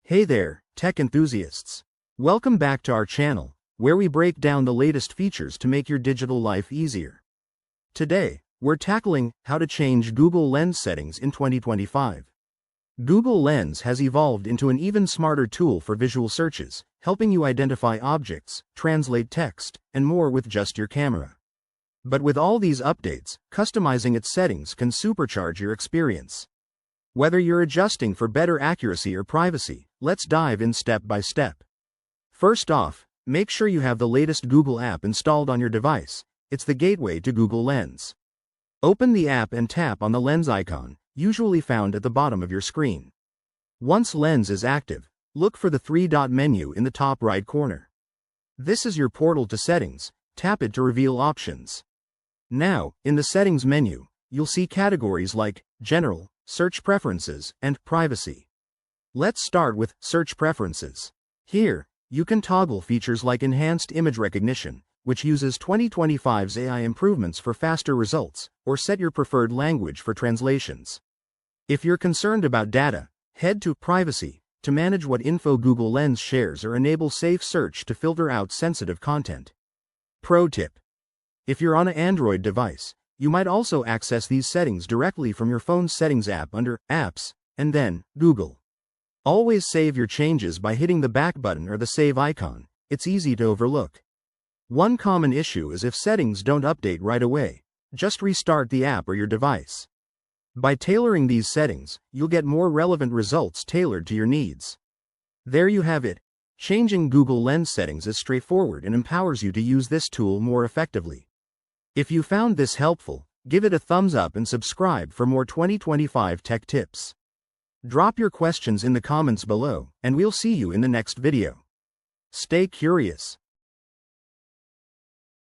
Hey there, tech enthusiasts. Welcome back to our channel, where we break down the latest features to make your digital life easier. Today, we're tackling how to change Google Lens settings in 2025. Google Lens has evolved into an even smarter tool for visual searches, helping you identify objects, translate text, and more with just your camera. But with all these updates, customizing its settings can supercharge your experience. Whether you're adjusting for better accuracy or privacy, let's dive in step by step. First off, make sure you have the latest Google app installed on your device. It's the gateway to Google Lens. Open the app and tap on the Lens icon, usually found at the bottom of your screen. Once Lens is active, look for the three-dot menu in the top right corner. This is your portal to settings. Tap it to reveal options. Now, in the settings menu, you'll see categories like General, Search Preferences, and Privacy. Let's start with Search Preferences. Here, you can toggle features like Enhanced Image Recognition, which uses 2025's AI improvements for faster results, or set your preferred language for translations. If you're concerned about data, head to Privacy to manage what info Google Lens shares or enable Safe Search to filter out sensitive content. Pro tip: if you're on an Android device, you might also access these settings directly from your phone's Settings app under Apps, and then Google. Always save your changes by hitting the back button or the save icon. It's easy to overlook. One common issue is if settings don't update right away. Just restart the app or your device. By tailoring these settings, you'll get more relevant results tailored to your needs. There you have it. Changing Google Lens settings is straightforward and empowers you to use this tool more effectively. If you found this helpful, give it a thumbs up and subscribe for more 2025 tech tips. Drop your questions in the comments below, and we'll see you in the next video. Stay curious.